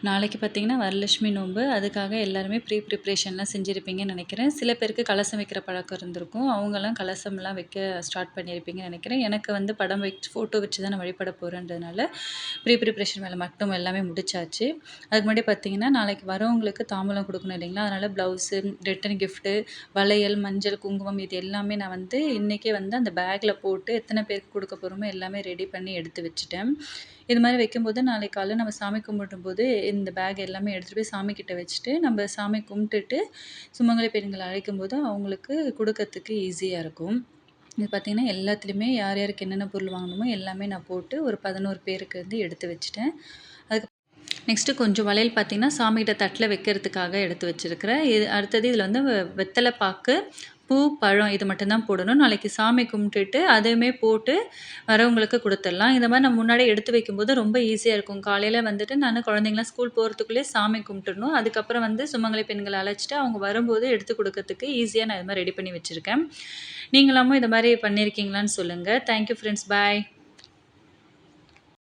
நாளைக்கு பார்த்தீங்கன்னா வரலட்சுமி நோன்பு. அதுக்காக எல்லாருமே ப்ரிப்ரேஷன்லாம் செஞ்சிருப்பீங்கன்னு நெனைக்கிறேன். சில பேருக்கு கலசம் வைக்கிற பழக்கம் இருந்திருக்கும். அவங்கலாம் கலசம்லாம் வைக்க ஸ்டார்ட் பண்ணியிருப்பீங்கன்னு நெனைக்கிறேன். எனக்கு வந்து படம் வச்சு ஃபோட்டோ வச்சு தான் நான் வழிபட போறேன்றதுனால, ப்ரிப்ரேஷன் வேலை மட்டும் எல்லாமே முடிச்சாச்சு. அதுக்கு முன்னாடி பார்த்தீங்கன்னா, நாளைக்கு வரவங்களுக்கு தாம்பூலம் குடுக்கணும் இல்லைங்களா? அதனால ப்ளவுஸு, ரிட்டர்ன் கிஃப்ட்டு, வளையல், மஞ்சள், குங்குமம் இது எல்லாமே நான் வந்து இன்னைக்கே வந்து அந்த பேக்ல போட்டு எத்தன பேருக்கு குடுக்க போறோமோ எல்லாமே ரெடி பண்ணி எடுத்து வச்சுட்டேன். இது மாரி வைக்கும்போது நாளைக்கு காலைல நம்ம சாமி கும்பிடும்போது இந்த பேக் எல்லாமே எடுத்துட்டு போய் சாமி கிட்ட வச்சுட்டு, நம்ம சாமி கும்பிட்டுட்டு சுமங்கலி பெண்கள அழைக்கும்போது அவங்களுக்கு குடுக்கறதுக்கு ஈஸியா இருக்கும். இது பார்த்தீங்கன்னா, எல்லாத்துலயுமே யார் யாருக்கு என்னென்ன பொருள் வாங்கணுமோ எல்லாமே நான் போட்டு ஒரு 11 பேருக்கு வந்து எடுத்து வச்சுட்டேன். அதுக்கு நெக்ஸ்ட்டு கொஞ்சம் வளையல் பார்த்தீங்கன்னா, சாமிகிட்ட தட்டுல வைக்கிறதுக்காக எடுத்து வச்சிருக்கிறேன். இது அடுத்தது இதில வந்து வெத்தல பாக்கு, பூ, பழம் இது மட்டும் தான் போடணும். நாளைக்கு சாமி கும்பிட்டுட்டு அதையுமே போட்டு வரவங்களுக்கு குடுத்துடலாம். இந்த மாரி நம்ம முன்னாடியே எடுத்து வைக்கும்போது ரொம்ப ஈஸியா இருக்கும். காலையில வந்துட்டு நானு குழந்தைங்கலாம் ஸ்கூல் போறதுக்குள்ளயே சாமி கும்பிட்டுறணும். அதுக்கப்புறம் வந்து சுமங்கலி பெண்கள அழைச்சுட்டு அவங்க வரும்போது எடுத்து குடுக்கறதுக்கு ஈஸியா நான் இது மாரி ரெடி பண்ணி வச்சிருக்கேன். நீங்களாமும் இது மாரி பண்ணியிருக்கீங்களான்னு சொல்லுங்க. Thank you friends. பாய்.